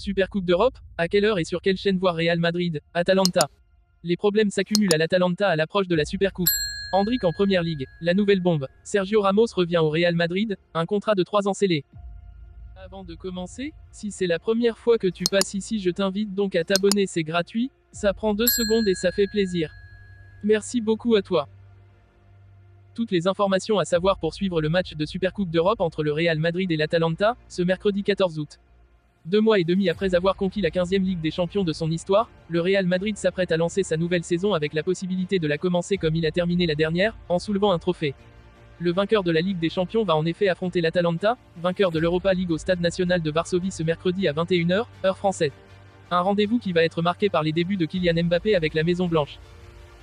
Supercoupe d'Europe, à quelle heure et sur quelle chaîne voir Real Madrid, Atalanta? Les problèmes s'accumulent à l'Atalanta à l'approche de la Supercoupe. Endrick en première ligue, la nouvelle bombe. Sergio Ramos revient au Real Madrid, un contrat de 3 ans scellé. Avant de commencer, si c'est la première fois que tu passes ici, je t'invite donc à t'abonner, c'est gratuit, ça prend 2 secondes et ça fait plaisir. Merci beaucoup à toi. Toutes les informations à savoir pour suivre le match de Supercoupe d'Europe entre le Real Madrid et l'Atalanta, ce mercredi 14 août. 2 mois et demi après avoir conquis la 15e Ligue des Champions de son histoire, le Real Madrid s'apprête à lancer sa nouvelle saison avec la possibilité de la commencer comme il a terminé la dernière, en soulevant un trophée. Le vainqueur de la Ligue des Champions va en effet affronter l'Atalanta, vainqueur de l'Europa League au Stade National de Varsovie ce mercredi à 21h, heure française. Un rendez-vous qui va être marqué par les débuts de Kylian Mbappé avec la Maison Blanche.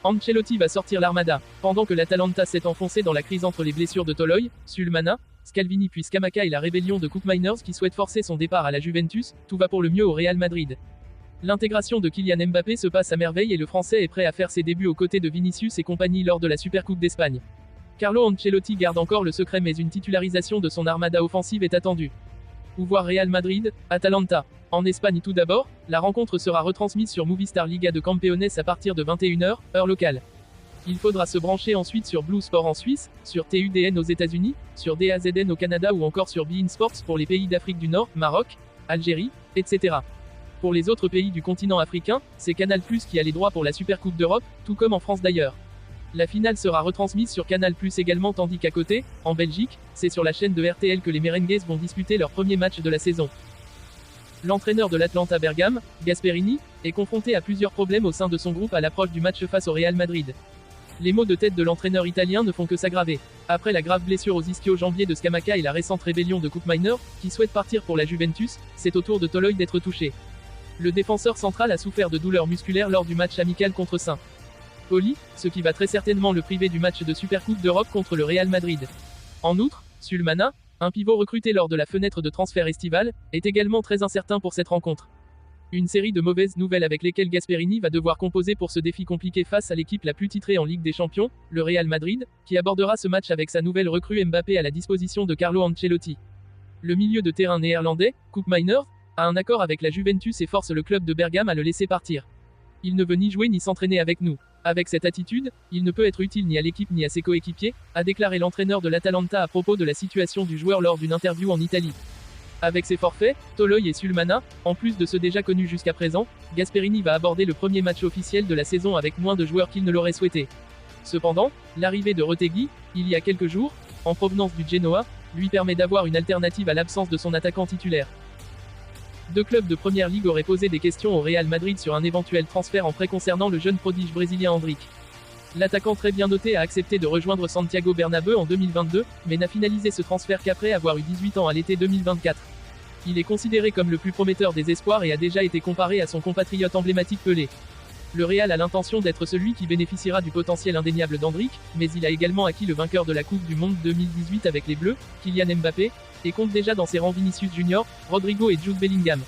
Ancelotti va sortir l'armada, pendant que l'Atalanta s'est enfoncé dans la crise entre les blessures de Toloi, Sulmana, Scalvini puis Scamacca et la rébellion de Koopmeiners qui souhaite forcer son départ à la Juventus, tout va pour le mieux au Real Madrid. L'intégration de Kylian Mbappé se passe à merveille et le Français est prêt à faire ses débuts aux côtés de Vinicius et compagnie lors de la Supercoupe d'Espagne. Carlo Ancelotti garde encore le secret mais une titularisation de son armada offensive est attendue. Où voir Real Madrid, Atalanta. En Espagne tout d'abord, la rencontre sera retransmise sur Movistar Liga de Campeones à partir de 21h, heure locale. Il faudra se brancher ensuite sur Blue Sport en Suisse, sur TUDN aux États-Unis, sur DAZN au Canada ou encore sur beIN Sports pour les pays d'Afrique du Nord, Maroc, Algérie, etc. Pour les autres pays du continent africain, c'est Canal+ qui a les droits pour la Supercoupe d'Europe, tout comme en France d'ailleurs. La finale sera retransmise sur Canal+ également tandis qu'à côté, en Belgique, c'est sur la chaîne de RTL que les Merengues vont disputer leur premier match de la saison. L'entraîneur de l'Atalanta Bergame, Gasperini, est confronté à plusieurs problèmes au sein de son groupe à l'approche du match face au Real Madrid. Les maux de tête de l'entraîneur italien ne font que s'aggraver. Après la grave blessure aux ischio-jambiers de Scamacca et la récente rébellion de Koopmeiners, qui souhaite partir pour la Juventus, c'est au tour de Toloi d'être touché. Le défenseur central a souffert de douleurs musculaires lors du match amical contre Saint-Pauli, ce qui va très certainement le priver du match de Supercoupe d'Europe contre le Real Madrid. En outre, Sulmana, un pivot recruté lors de la fenêtre de transfert estivale, est également très incertain pour cette rencontre. Une série de mauvaises nouvelles avec lesquelles Gasperini va devoir composer pour ce défi compliqué face à l'équipe la plus titrée en Ligue des Champions, le Real Madrid, qui abordera ce match avec sa nouvelle recrue Mbappé à la disposition de Carlo Ancelotti. Le milieu de terrain néerlandais, Koopmeiners, a un accord avec la Juventus et force le club de Bergame à le laisser partir. Il ne veut ni jouer ni s'entraîner avec nous. Avec cette attitude, il ne peut être utile ni à l'équipe ni à ses coéquipiers, a déclaré l'entraîneur de l'Atalanta à propos de la situation du joueur lors d'une interview en Italie. Avec ses forfaits, Toloi et Sulmana, en plus de ceux déjà connus jusqu'à présent, Gasperini va aborder le premier match officiel de la saison avec moins de joueurs qu'il ne l'aurait souhaité. Cependant, l'arrivée de Retegui, il y a quelques jours, en provenance du Genoa, lui permet d'avoir une alternative à l'absence de son attaquant titulaire. 2 clubs de première ligue auraient posé des questions au Real Madrid sur un éventuel transfert en prêt concernant le jeune prodige brésilien Endrick. L'attaquant très bien noté a accepté de rejoindre Santiago Bernabéu en 2022, mais n'a finalisé ce transfert qu'après avoir eu 18 ans à l'été 2024. Il est considéré comme le plus prometteur des espoirs et a déjà été comparé à son compatriote emblématique Pelé. Le Real a l'intention d'être celui qui bénéficiera du potentiel indéniable d'Endrick, mais il a également acquis le vainqueur de la Coupe du Monde 2018 avec les Bleus, Kylian Mbappé, et compte déjà dans ses rangs Vinicius Junior, Rodrigo et Jude Bellingham.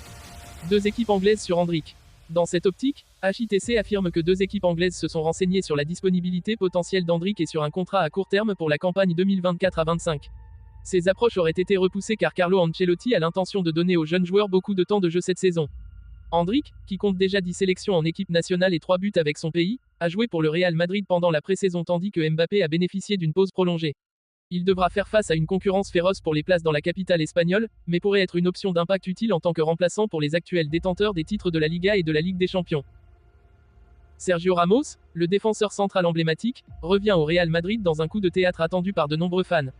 2 équipes anglaises sur Endrick. Dans cette optique, HITC affirme que 2 équipes anglaises se sont renseignées sur la disponibilité potentielle d'Endrick et sur un contrat à court terme pour la campagne 2024 à 25. Ces approches auraient été repoussées car Carlo Ancelotti a l'intention de donner aux jeunes joueurs beaucoup de temps de jeu cette saison. Endrick, qui compte déjà 10 sélections en équipe nationale et 3 buts avec son pays, a joué pour le Real Madrid pendant la pré-saison tandis que Mbappé a bénéficié d'une pause prolongée. Il devra faire face à une concurrence féroce pour les places dans la capitale espagnole, mais pourrait être une option d'impact utile en tant que remplaçant pour les actuels détenteurs des titres de la Liga et de la Ligue des Champions. Sergio Ramos, le défenseur central emblématique, revient au Real Madrid dans un coup de théâtre attendu par de nombreux fans.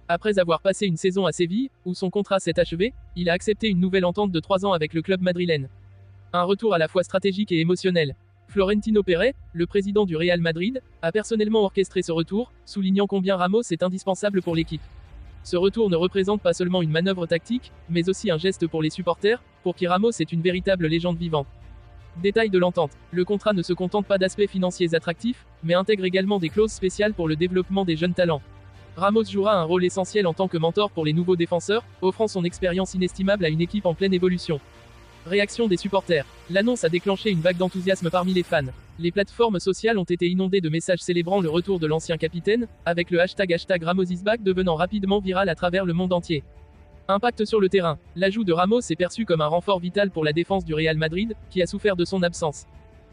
Après avoir passé une saison à Séville, où son contrat s'est achevé, il a accepté une nouvelle entente de 3 ans avec le club madrilène. Un retour à la fois stratégique et émotionnel. Florentino Pérez, le président du Real Madrid, a personnellement orchestré ce retour, soulignant combien Ramos est indispensable pour l'équipe. Ce retour ne représente pas seulement une manœuvre tactique, mais aussi un geste pour les supporters, pour qui Ramos est une véritable légende vivante. Détail de l'entente. Le contrat ne se contente pas d'aspects financiers attractifs, mais intègre également des clauses spéciales pour le développement des jeunes talents. Ramos jouera un rôle essentiel en tant que mentor pour les nouveaux défenseurs, offrant son expérience inestimable à une équipe en pleine évolution. Réaction des supporters. L'annonce a déclenché une vague d'enthousiasme parmi les fans. Les plateformes sociales ont été inondées de messages célébrant le retour de l'ancien capitaine, avec le hashtag #RamosIsBack devenant rapidement viral à travers le monde entier. Impact sur le terrain. L'ajout de Ramos est perçu comme un renfort vital pour la défense du Real Madrid, qui a souffert de son absence.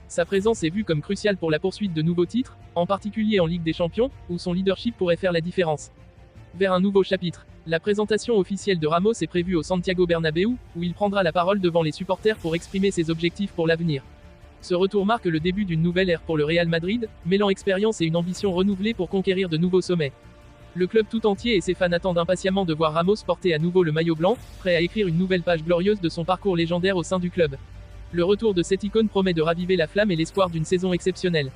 Sa présence est vue comme cruciale pour la poursuite de nouveaux titres, en particulier en Ligue des Champions, où son leadership pourrait faire la différence. Vers un nouveau chapitre. La présentation officielle de Ramos est prévue au Santiago Bernabéu, où il prendra la parole devant les supporters pour exprimer ses objectifs pour l'avenir. Ce retour marque le début d'une nouvelle ère pour le Real Madrid, mêlant expérience et une ambition renouvelée pour conquérir de nouveaux sommets. Le club tout entier et ses fans attendent impatiemment de voir Ramos porter à nouveau le maillot blanc, prêt à écrire une nouvelle page glorieuse de son parcours légendaire au sein du club. Le retour de cette icône promet de raviver la flamme et l'espoir d'une saison exceptionnelle.